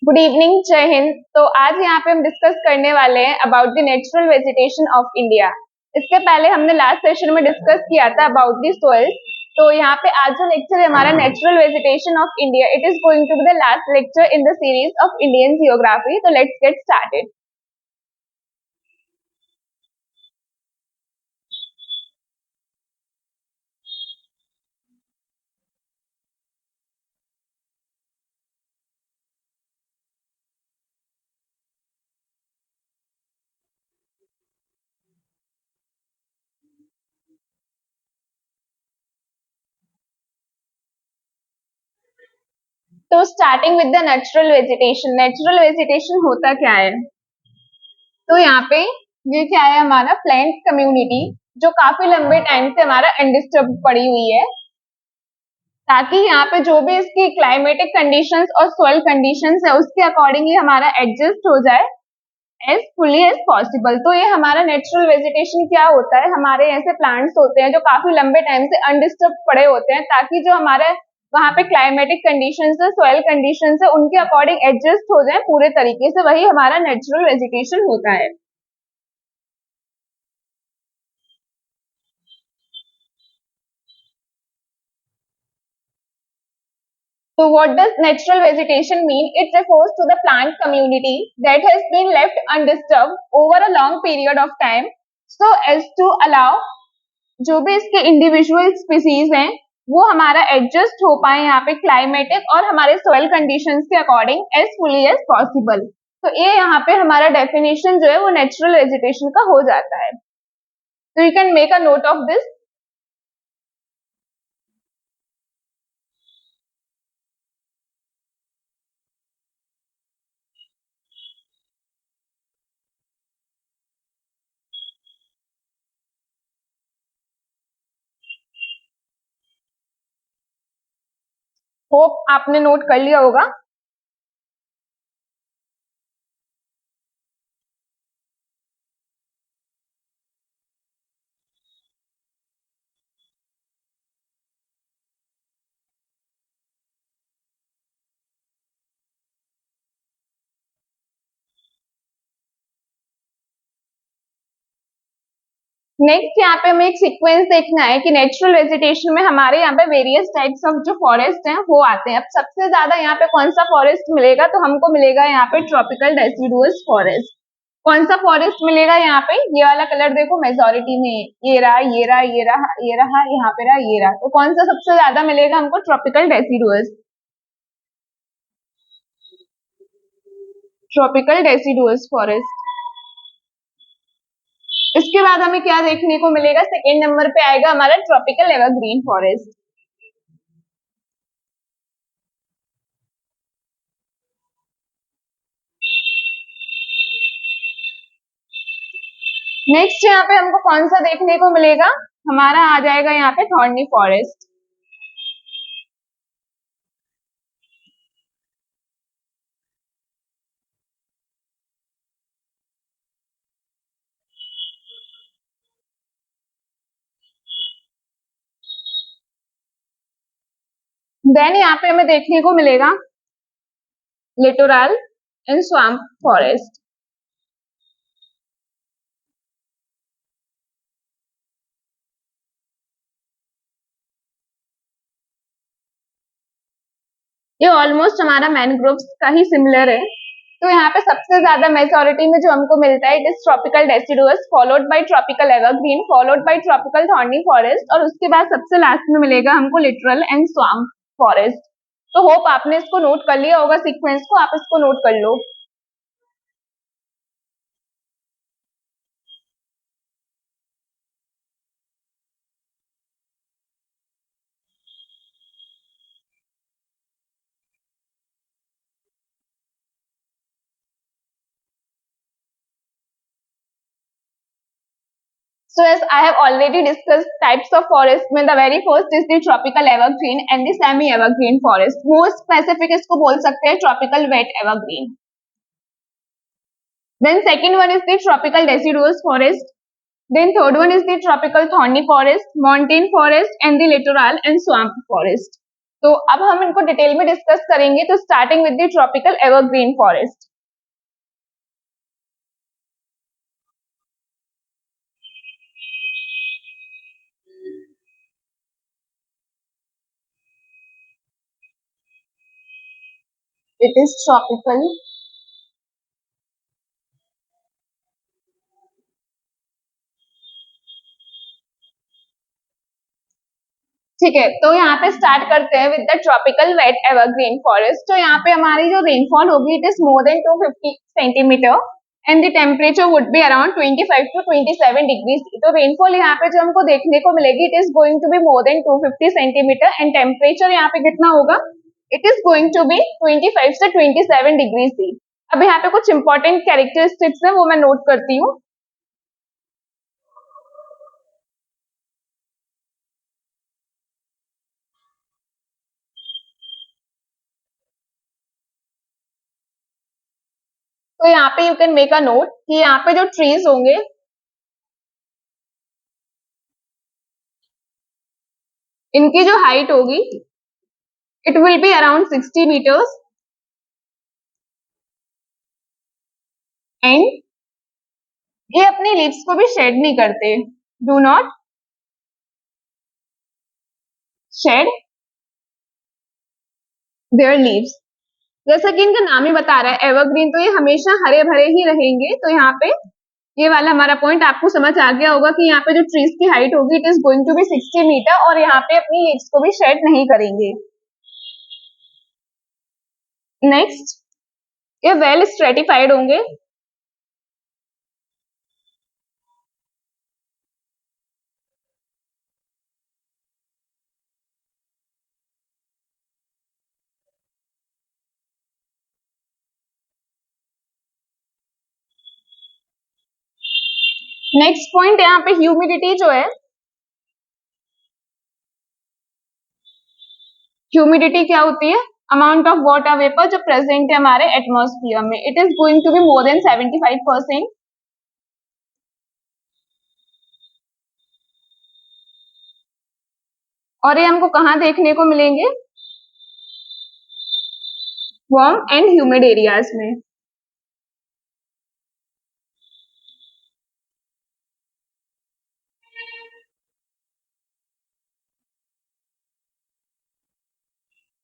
Good evening, जय हिंद। तो आज यहाँ पे हम डिस्कस करने वाले हैं about the natural vegetation of India. इसके पहले हमने लास्ट सेशन में डिस्कस किया था अबाउट द सोइल। तो यहाँ पे आज जो लेक्चर है हमारा natural vegetation of India, it is going to be the last lecture in the series of Indian geography. तो लेट्स गेट स्टार्टेड। तो starting with the natural vegetation. Natural vegetation होता क्या है? तो यहाँ पे ये क्या है, हमारा प्लांट कम्युनिटी जो काफी लंबे टाइम से हमारा अनडिस्टर्ब पड़ी हुई है, ताकि यहाँ पे जो भी इसकी क्लाइमेटिक कंडीशंस और सॉइल कंडीशंस है उसके अकॉर्डिंगली हमारा एडजस्ट हो जाए एज फुली एज पॉसिबल। तो ये हमारा नेचुरल वेजिटेशन क्या होता है, हमारे ऐसे प्लांट्स होते हैं जो काफी लंबे टाइम से अनडिस्टर्ब पड़े होते हैं, ताकि जो हमारे वहाँ पे क्लाइमेटिक कंडीशंस है, सॉइल कंडीशंस है, उनके अकॉर्डिंग एडजस्ट हो जाए पूरे तरीके से। वही हमारा नेचुरल वेजिटेशन होता है। So what does natural vegetation mean? It refers to the plant community that has been left undisturbed over a long period of time so as to allow जो भी इसके इंडिविजुअल स्पीसीज हैं वो हमारा adjust हो पाए यहाँ पे क्लाइमेटिक और हमारे सॉइल कंडीशंस के according as fully as possible. तो ये यहाँ पे हमारा डेफिनेशन जो है वो नेचुरल वेजिटेशन का हो जाता है। तो you can make a note of this. Hope आपने नोट कर लिया होगा। नेक्स्ट यहाँ पे हमें एक सीक्वेंस देखना है कि नेचुरल वेजिटेशन में हमारे यहाँ पे वेरियस टाइप्स ऑफ जो फॉरेस्ट हैं वो आते हैं। अब सबसे ज्यादा यहाँ पे कौन सा फॉरेस्ट मिलेगा, तो हमको मिलेगा यहाँ पे ट्रॉपिकल डेसिडुअस फॉरेस्ट। कौन सा फॉरेस्ट मिलेगा यहाँ पे? ये वाला कलर देखो, मेजोरिटी में ये रहा, ये रहा, ये रहा, ये रहा, यहाँ पे रहा, ये रहा। तो कौन सा सबसे ज्यादा मिलेगा हमको? Tropical deciduous. Tropical deciduous forest. इसके बाद हमें क्या देखने को मिलेगा? सेकेंड नंबर पे आएगा हमारा ट्रॉपिकल एवरग्रीन फॉरेस्ट। नेक्स्ट यहाँ पे हमको कौन सा देखने को मिलेगा? हमारा आ जाएगा यहाँ पे थॉर्नी फॉरेस्ट। देन यहाँ पे हमें देखने को मिलेगा लिटोरल एंड स्वैम्प फॉरेस्ट। ये ऑलमोस्ट हमारा मैनग्रोव्स का ही सिमिलर है। तो यहाँ पे सबसे ज्यादा मेजोरिटी में जो हमको मिलता है it is tropical deciduous, followed by tropical evergreen, followed by tropical thorny forest, और उसके बाद सबसे लास्ट में मिलेगा हमको लिटरल एंड स्वैम्प फॉरेस्ट। तो होप आपने इसको नोट कर लिया होगा, सीक्वेंस को आप इसको नोट कर लो। So as I have already discussed types of forest में the very first is the tropical evergreen and the semi evergreen forest. More specific इसको बोल सकते हैं tropical wet evergreen. Then second one is the tropical deciduous forest. Then third one is the tropical thorny forest, montane forest, and the littoral and swamp forest. तो अब हम इनको detail में discuss करेंगे। तो starting with the tropical evergreen forest. It is tropical ठीक है, तो यहाँ पे स्टार्ट करते हैं with the tropical wet evergreen forest. तो यहाँ पे हमारी जो रेनफॉल होगी it is more than 250 centimetre and the temperature would be around 25 to 27 degrees. तो रेनफॉल यहाँ पे जो हमको देखने को मिलेगी it is going to be more than 250 centimetre and temperature यहाँ पे कितना होगा, it is going to be 25 से 27 डिग्रीज। अब यहाँ पे कुछ इंपॉर्टेंट कैरेक्टरिस्टिक्स है वो मैं नोट करती हूँ। तो यहाँ पे you can make a note कि यहाँ पे जो ट्रीज होंगे इनकी जो हाइट होगी it will be around 60 meters and ये अपने लीव्स को भी शेड नहीं करते। Do not shade there leaves. जैसा कि इनका नाम ही बता रहा है एवरग्रीन, तो ये हमेशा हरे भरे ही रहेंगे। तो यहाँ पे ये वाला हमारा पॉइंट आपको समझ आ गया होगा कि यहाँ पे जो ट्रीज की हाइट होगी it is going to be 60 metre और यहाँ पे अपनी लीव्स को भी शेड नहीं करेंगे। नेक्स्ट, ये वेल स्ट्रेटिफाइड होंगे। नेक्स्ट पॉइंट यहाँ पे ह्यूमिडिटी जो है, ह्यूमिडिटी क्या होती है, अमाउंट ऑफ वाटर वेपर जो प्रेजेंट है हमारे एटमॉस्फेयर में, it is going to be more than 75%। और ये हमको कहाँ देखने को मिलेंगे, वार्म एंड ह्यूमिड एरियाज में।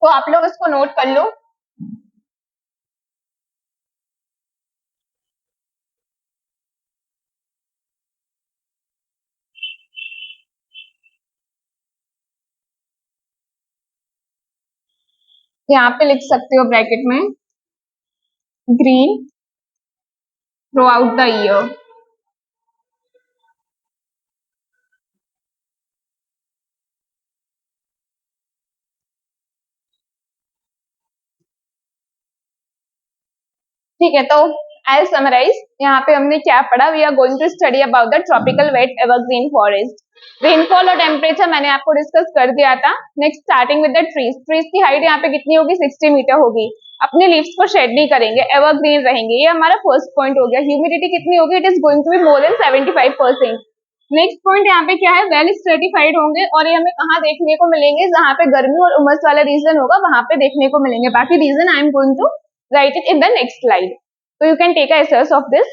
तो आप लोग इसको नोट कर लो। यहाँ पे लिख सकते हो ब्रैकेट में green through out the year. ठीक है, तो आई समराइज यहाँ पे हमने क्या पढ़ा। We are going to study about the tropical wet evergreen forest. Rainfall और टेम्परेचर मैंने आपको डिस्कस कर दिया था। Next starting with the trees. Trees की हाइट यहाँ पे कितनी होगी, 60 मीटर होगी। अपने लीव्स को शेड नहीं करेंगे, एवरग्रीन रहेंगे, ये हमारा फर्स्ट पॉइंट हो गया। ह्यूमिडिटी कितनी होगी, it is going to be more than 75%। Next point यहाँ पे क्या है, वेल स्ट्रेटिफाइड होंगे और ये हमें कहाँ देखने को मिलेंगे, जहाँ पे गर्मी और उमस वाला रीजन होगा वहां पे देखने को मिलेंगे। बाकी reason I am going to write it in the next slide, so you can take a assess of this।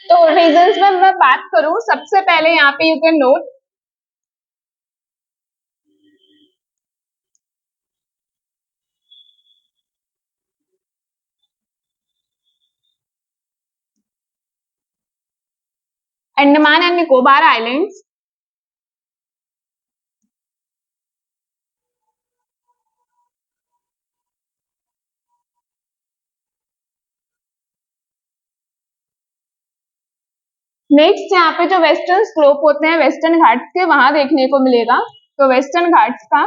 तो रीजंस में मैं बात करूं, सबसे पहले यहाँ पे you can note Andaman and Nicobar islands, next यहाँ पे जो वेस्टर्न स्लोप होते हैं वेस्टर्न घाट्स के, वहां देखने को मिलेगा। तो वेस्टर्न घाट्स का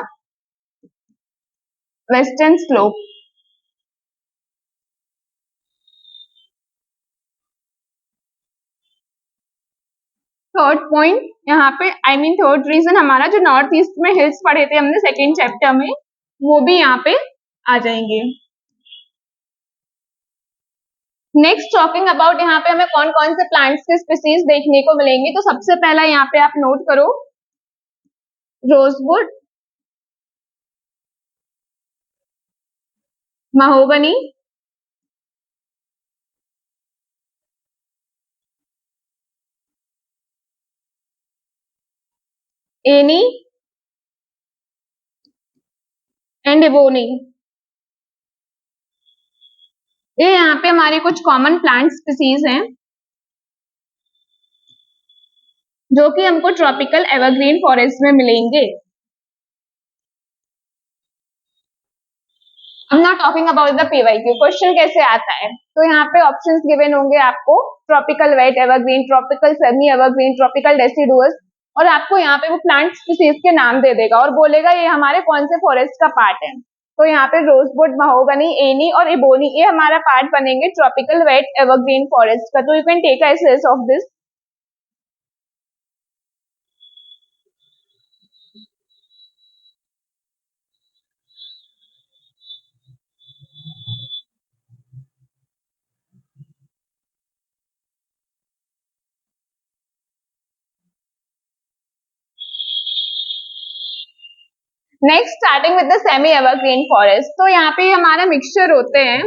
वेस्टर्न स्लोप। थर्ड पॉइंट यहाँ पे थर्ड रीजन हमारा जो नॉर्थ ईस्ट में हिल्स पढ़े थे हमने सेकेंड चैप्टर में, वो भी यहाँ पे आ जाएंगे। नेक्स्ट टॉकिंग अबाउट यहाँ पे हमें कौन कौन से प्लांट्स के स्पीसीज देखने को मिलेंगे, तो सबसे पहला यहाँ पे आप नोट करो rosewood, mahogany, any and ebony. ये यहाँ पे हमारे कुछ कॉमन प्लांट स्पीसीज हैं जो कि हमको ट्रॉपिकल एवरग्रीन फॉरेस्ट में मिलेंगे। I'm not talking about the PYQ, question कैसे आता है, तो यहाँ पे ऑप्शंस गिवन होंगे आपको, tropical wet evergreen, tropical semi evergreen, tropical deciduous, और आपको यहाँ पे वो प्लांट स्पीसीज के नाम दे देगा और बोलेगा ये हमारे कौन से फॉरेस्ट का पार्ट है। तो यहाँ पे रोजवुड, महोगनी, एनी और इबोनी ये हमारा पार्ट बनेंगे ट्रॉपिकल वेट एवरग्रीन फॉरेस्ट का। तो you can take a sense of this. Next starting with the semi evergreen forest, तो यहाँ पे हमारा मिक्सचर होते हैं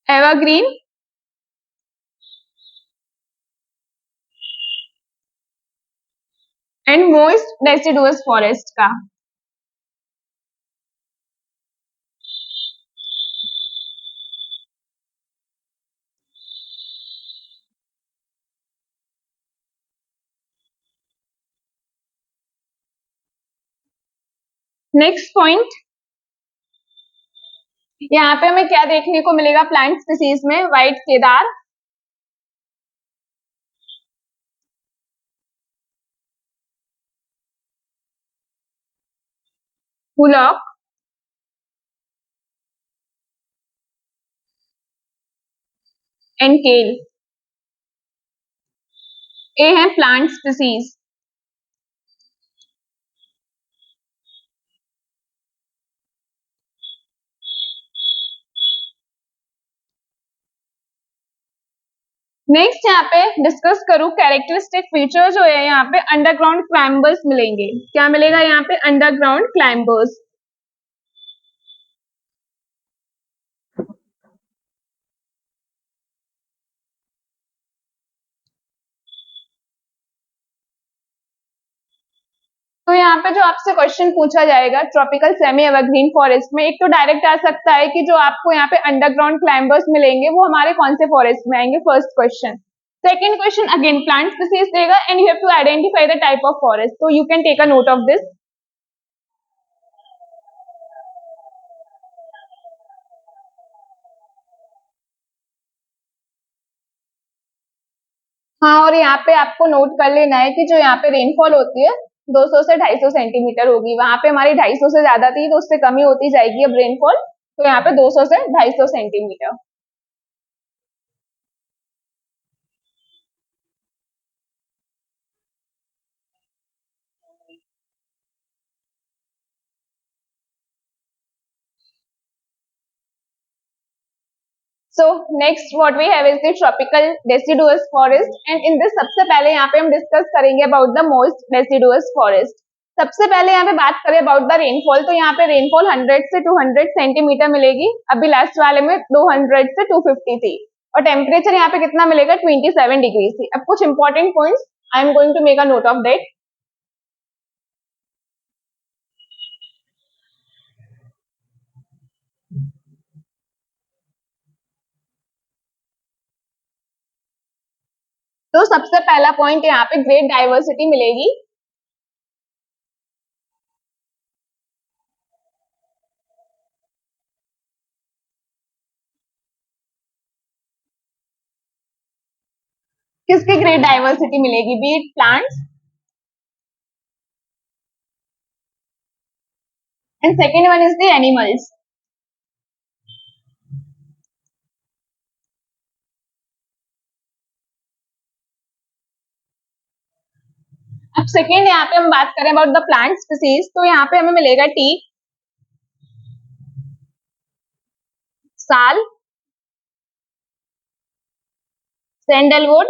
evergreen and moist deciduous forest का। नेक्स्ट पॉइंट, यहाँ पे हमें क्या देखने को मिलेगा प्लांट स्पीसीज में, white cedar, hollock and kail, ये हैं प्लांट स्पीसीज। नेक्स्ट यहाँ पे डिस्कस करूं कैरेक्टरिस्टिक फीचर जो है, यहाँ पे अंडरग्राउंड क्लाइंबर्स मिलेंगे। क्या मिलेगा यहाँ पे? Underground climbers. तो यहाँ पे जो आपसे क्वेश्चन पूछा जाएगा ट्रॉपिकल सेमी एवरग्रीन फॉरेस्ट में, एक तो डायरेक्ट आ सकता है कि जो आपको यहाँ पे अंडरग्राउंड क्लाइंबर्स मिलेंगे वो हमारे कौन से फॉरेस्ट में आएंगे, first question. Second question again plant species देगा and you have to identify the type of forest, तो you can take a note of this. हाँ, और यहाँ पे आपको नोट कर लेना है कि जो यहाँ पे रेनफॉल होती है 200 से 250 सेंटीमीटर होगी, वहां पे हमारी 250 से ज्यादा थी तो उससे कमी होती जाएगी अब रेनफॉल, तो यहाँ पे 200 से 250 centimetre. So next what we have is the tropical deciduous forest, and in this सबसे पहले यहाँ पे हम डिस्कस करेंगे about the most deciduous forest. सबसे पहले यहाँ पे बात करें अबाउट द रेनफॉल, तो यहाँ पे रेनफॉल 100 से 200 सेंटीमीटर मिलेगी, अभी लास्ट वाले में 200 से 250 थी, और टेम्परेचर यहाँ पे कितना मिलेगा 27 डिग्री थी। अब कुछ important points I am going to make a note of that. तो सबसे पहला पॉइंट यहाँ पे ग्रेट डाइवर्सिटी मिलेगी, किसकी ग्रेट डाइवर्सिटी मिलेगी, beat plants, and second one is the animals. अब सेकेंड यहाँ पे हम बात करें अबाउट द प्लांट स्पीसीज, तो यहाँ पे हमें मिलेगा टीक, साल, सैंडलवुड,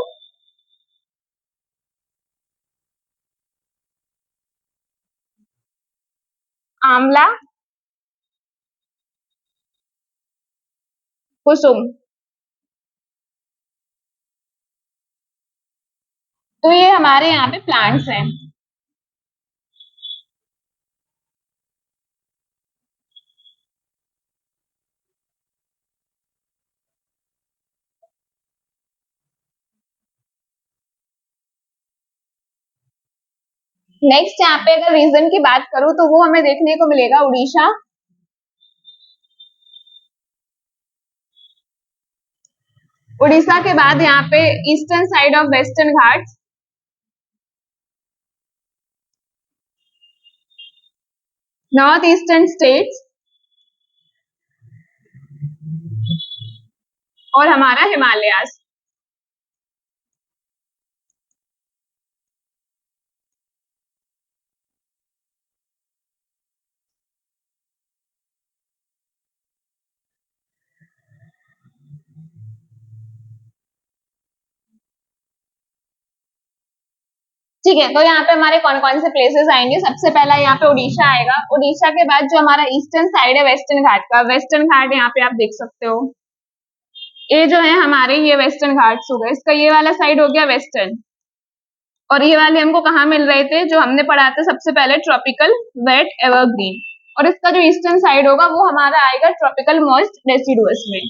आंवला, कुसुम। तो ये हमारे यहाँ पे प्लांट्स हैं। नेक्स्ट यहाँ पे अगर रीजन की बात करूं तो वो हमें देखने को मिलेगा उड़ीसा, उड़ीसा के बाद यहाँ पे eastern side of western Ghats, north eastern states और हमारा हिमालयास। ठीक है, तो यहाँ पे हमारे कौन कौन से प्लेसेस आएंगे। सबसे पहला यहाँ पे उड़ीसा आएगा। उड़ीसा के बाद जो हमारा ईस्टर्न साइड है वेस्टर्न घाट का, वेस्टर्न घाट यहाँ पे आप देख सकते हो, ये जो है हमारे ये वेस्टर्न घाट्स हो गए। इसका ये वाला साइड हो गया वेस्टर्न, और ये वाले हमको कहाँ मिल रहे थे, जो हमने पढ़ा था सबसे पहले, ट्रॉपिकल वेट एवरग्रीन। और इसका जो ईस्टर्न साइड होगा वो हमारा आएगा ट्रॉपिकल मॉइस्ट डेसिडुअस में।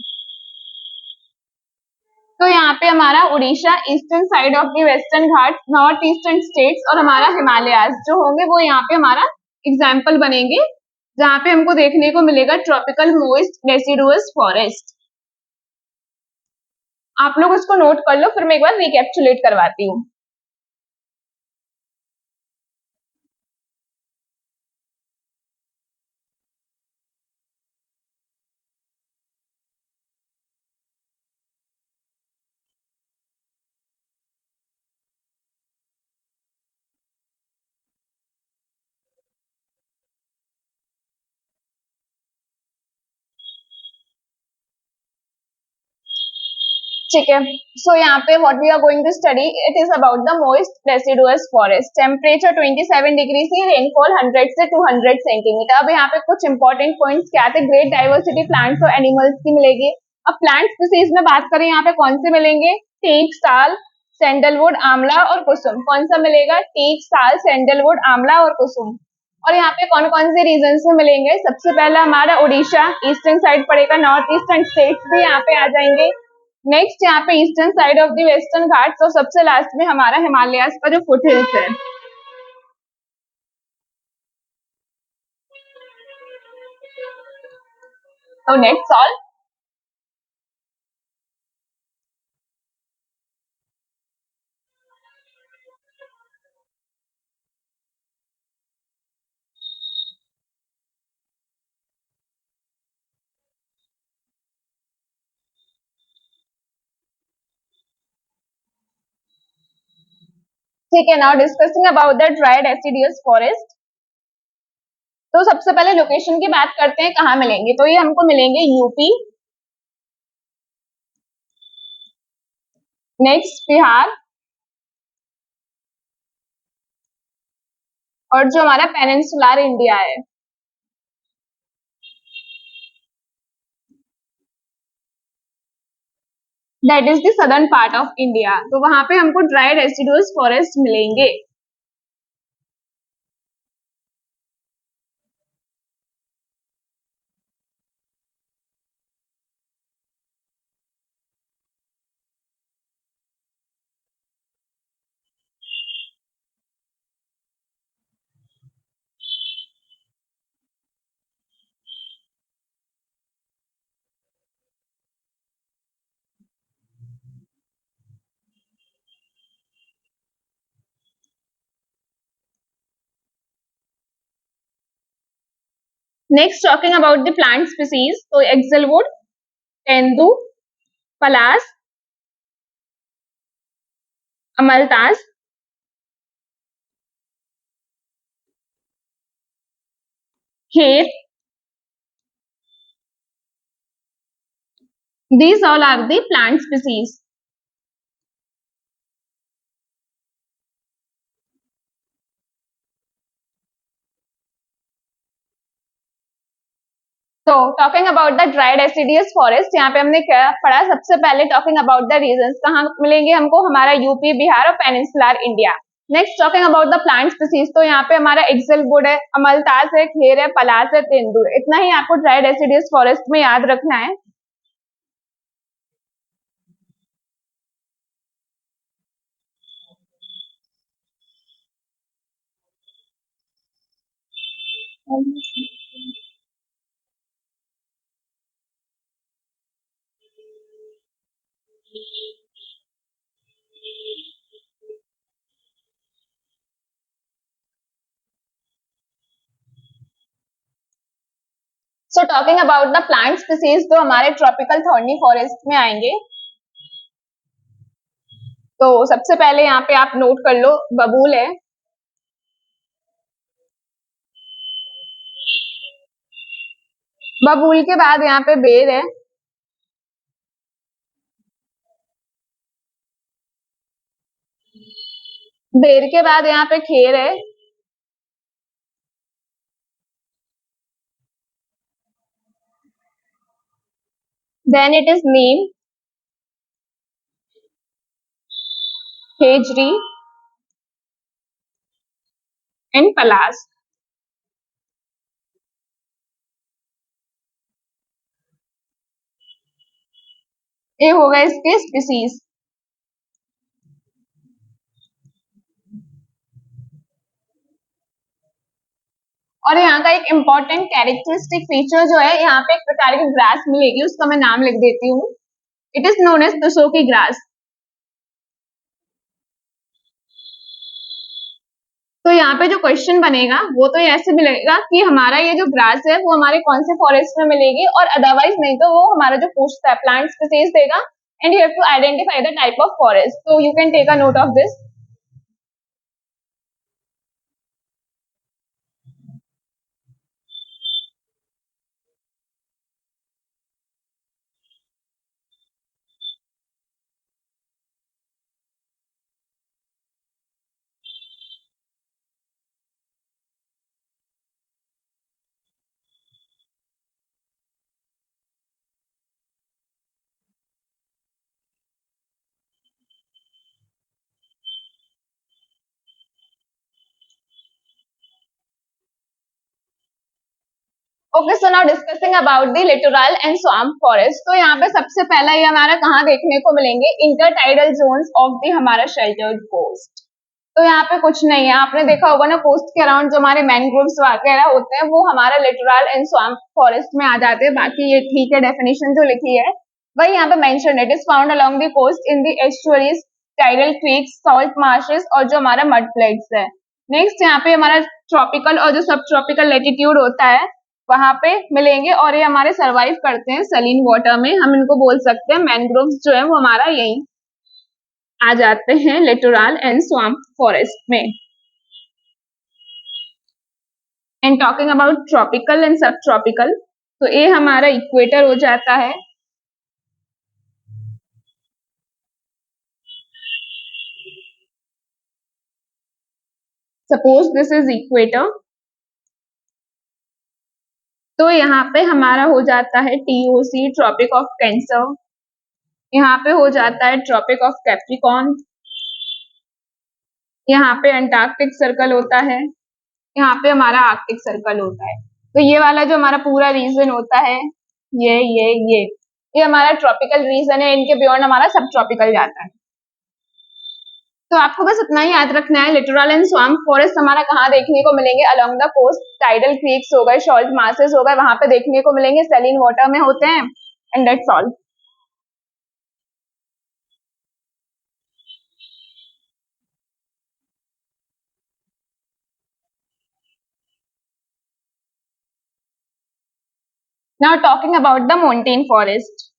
तो यहाँ पे हमारा Orissa, eastern side of the western Ghat, north eastern states और हमारा हिमालयास जो होंगे वो यहाँ पे हमारा एग्जाम्पल बनेंगे, जहाँ पे हमको देखने को मिलेगा ट्रॉपिकल मॉइस्ट डेसिडुअस फॉरेस्ट। आप लोग उसको नोट कर लो, फिर मैं एक बार रिकैप्चुलेट करवाती हूँ। ठीक है, सो यहाँ पे what we are going to study, it is about the most deciduous forest. Temperature 27 degree से, रेनफॉल 100 से 200 सेंटीमीटर। अब यहाँ पे कुछ इंपॉर्टेंट पॉइंट्स क्या थे, ग्रेट डाइवर्सिटी प्लांट्स और एनिमल्स की मिलेगी। अब प्लांट स्पीसीज में बात करें, यहाँ पे कौन से मिलेंगे, टीक, साल, सैंडलवुड, आंवला और कुसुम। कौन सा मिलेगा, टीक, साल, सैंडलवुड, आंवला और कुसुम। और यहाँ पे कौन कौन से रीजन से मिलेंगे, सबसे पहला हमारा उड़ीसा, ईस्टर्न साइड पड़ेगा, नॉर्थ ईस्टर्न स्टेट्स भी यहाँ पे आ जाएंगे। नेक्स्ट यहाँ पे eastern side of the western Ghats, और सबसे लास्ट में हमारा हिमालयास का जो फुट हिल्स है। तो नेक्स्ट ऑल, ठीक है, now discussing about the dry deciduous forest. तो सबसे पहले लोकेशन की बात करते हैं, कहाँ मिलेंगे, तो ये हमको मिलेंगे यूपी, नेक्स्ट बिहार, और जो हमारा पेनिनसुलर इंडिया है, that is the southern part of India. तो वहां पे हमको ड्राई डेसिडुअस फॉरेस्ट मिलेंगे। Next talking about the plant species, तो एक्सेलवुड, तेंदू, पलास, अमलतास, खेत, these all are the plant species. तो talking about the dry deciduous forest, यहाँ पे हमने क्या पढ़ा, सबसे पहले टॉकिंग अबाउट द रीजंस, कहाँ मिलेंगे हमको, हमारा यूपी, बिहार और peninsular India. Next talking about the plant species, तो यहाँ पे हमारा एक्सेलवुड है, अमलतास है, खेर है, पलास है, तेंदुआ, इतना ही आपको ड्राई डेसिडियस फॉरेस्ट में याद रखना है। So talking about the plant species, तो हमारे ट्रॉपिकल थॉर्नी फॉरेस्ट में आएंगे। तो सबसे पहले यहाँ पे आप नोट कर लो, बबूल है, बबूल के बाद यहाँ पे बेर है, बेर के बाद यहाँ पे खेर है, then it is neem, khejri and palash. ये होगा इसके स्पीसीज। और यहाँ का एक इम्पोर्टेंट कैरेक्टरिस्टिक फीचर जो है, यहाँ पे एक प्रकार की ग्रास मिलेगी, उसका मैं नाम लिख देती हूँ। इट इज नोन एज तुसो ग्रास। तो यहाँ पे जो क्वेश्चन बनेगा वो तो ऐसे मिलेगा कि हमारा ये जो ग्रास है वो हमारे कौन से फॉरेस्ट में मिलेगी, और अदरवाइज नहीं तो वो हमारा जो पूछता है प्लांट स्पीसीज देगा, and you have to identify the type of forest. तो you can take a note of this. Okay, so now discussing about the littoral and swamp forest. तो यहाँ पे सबसे पहला ये हमारा कहाँ देखने को मिलेंगे, इंटरटाइडल जोन्स ऑफ द हमारा शेल्टर्ड कोस्ट। तो यहाँ पे कुछ नहीं है, आपने देखा होगा ना, कोस्ट के अराउंड जो हमारे मैनग्रोव्स वगैरह होते हैं वो हमारा लिटोरल एंड स्वाम्प फॉरेस्ट में आ जाते हैं। बाकी ये ठीक है, डेफिनेशन जो लिखी है वही यहाँ पे मेंशन है। It is found along the coast in the estuaries, tidal creeks, salt marshes और जो हमारा मड फ्लैट्स है। नेक्स्ट यहाँ पे हमारा ट्रॉपिकल और जो सब ट्रॉपिकल लेटीट्यूड होता है वहां पे मिलेंगे, और ये हमारे सर्वाइव करते हैं सलीन वाटर में, हम इनको बोल सकते हैं मैनग्रोव्स जो है वो हमारा यही आ जाते हैं लिटोरल एंड स्वाम्प फॉरेस्ट में। And talking about tropical and सब ट्रॉपिकल, तो ये हमारा इक्वेटर हो जाता है। सपोज दिस इज इक्वेटर, तो यहाँ पे हमारा हो जाता है टीओसी, ट्रॉपिक ऑफ कैंसर। यहाँ पे हो जाता है ट्रॉपिक ऑफ कैप्रिकॉर्न। यहाँ पे अंटार्कटिक सर्कल होता है। यहाँ पे हमारा आर्कटिक सर्कल होता है। तो ये वाला जो हमारा पूरा रीजन होता है, ये हमारा ट्रॉपिकल रीजन है। इनके बियॉन्ड हमारा सब ट्रॉपिकल जाता है। तो आपको बस इतना ही याद रखना है, लिटोरल एंड स्वाम्प फॉरेस्ट हमारा कहाँ देखने को मिलेंगे, along the coast, tidal creeks हो गए, सॉल्ट मासेस हो गए, वहां पे देखने को मिलेंगे, सैलिन वाटर में होते हैं, and that's all. Now talking about the mountain forest.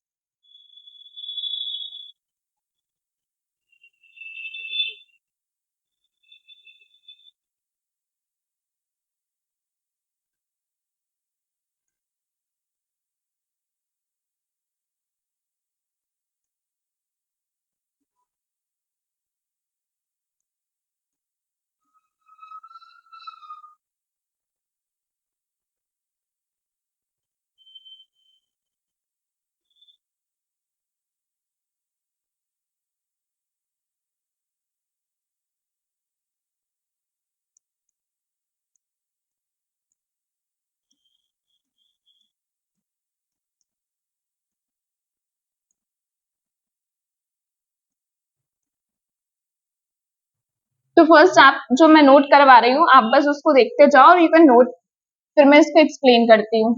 तो फर्स्ट आप जो मैं नोट करवा रही हूँ आप बस उसको देखते जाओ और यू कैन नोट, फिर मैं इसको एक्सप्लेन करती हूँ।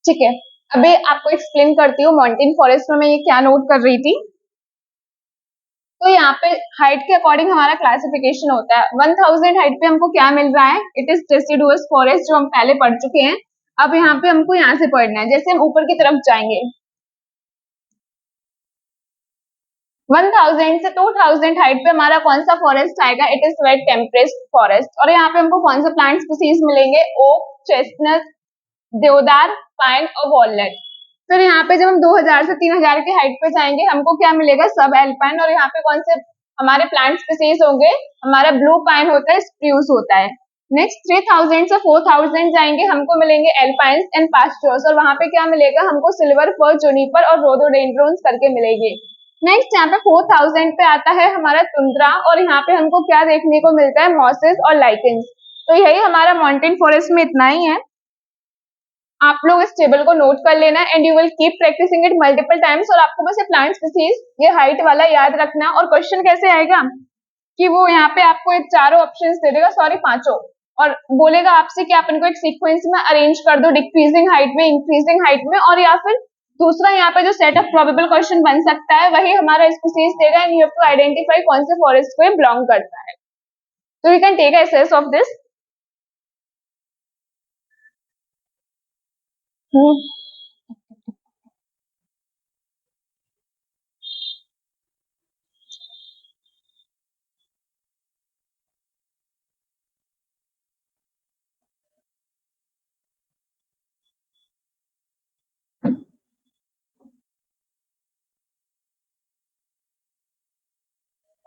ठीक है, अभी आपको एक्सप्लेन करती हूँ माउंटेन फॉरेस्ट में मैं ये क्या नोट कर रही थी। तो यहाँ पे हाइट के अकॉर्डिंग हमारा क्लासिफिकेशन होता है। 1000 हाइट पे हमको क्या मिल रहा है, इट इज डेसिडुअस फॉरेस्ट, जो हम पहले पढ़ चुके हैं। अब यहाँ पे हमको यहाँ से पढ़ना है, जैसे हम ऊपर की तरफ जाएंगे 1000 से 2000 हाइट पे हमारा कौन सा फॉरेस्ट आएगा, it is wet temperate forest. और यहाँ पे हमको कौन सा प्लांट स्पीसीज मिलेंगे, ओक, चेस्टनट, देवदार, पाइन और वॉलनट। फिर यहाँ पे जब हम 2000 से 3000 की हाइट पे जाएंगे हमको क्या मिलेगा, सब एल्पाइन। और यहाँ पे कौन से हमारे प्लांट स्पीसीज होंगे, हमारा ब्लू पाइन होता है, स्प्रूस होता है। नेक्स्ट 3000 से 4000 जाएंगे हमको मिलेंगे एल्पाइन्स एंड पास्टर्स। और वहां पे क्या मिलेगा हमको, सिल्वर फर, जूनिपर और रोडोडेंड्रॉन्स करके मिलेंगे। नेक्स्ट यहाँ पे 4000 पे आता है हमारा टुंड्रा, और यहाँ पे हमको क्या देखने को मिलता है, मॉसेस और लाइकेंस। तो यही हमारा माउंटेन फॉरेस्ट में इतना ही है। आप लोग इस टेबल को नोट कर लेना and you will keep practising it multiple times. और आपको बस ये प्लांट स्पीसीज, ये हाइट वाला याद रखना। और क्वेश्चन कैसे आएगा कि वो यहाँ पे आपको एक चारों ऑप्शंस दे देगा, सॉरी पांचों, और बोलेगा आपसे कि आप इनको एक सीक्वेंस में अरेंज कर दो, डिक्रीजिंग हाइट में, इंक्रीजिंग हाइट में। और या फिर दूसरा यहाँ पे जो सेट ऑफ प्रोबेबल क्वेश्चन बन सकता है वही हमारा स्पीसीज देगा and you have to identify कौन से फॉरेस्ट को बिलोंग करता है। तो you can take access of this.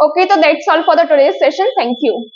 Okay, so that's all for the today's session. Thank you.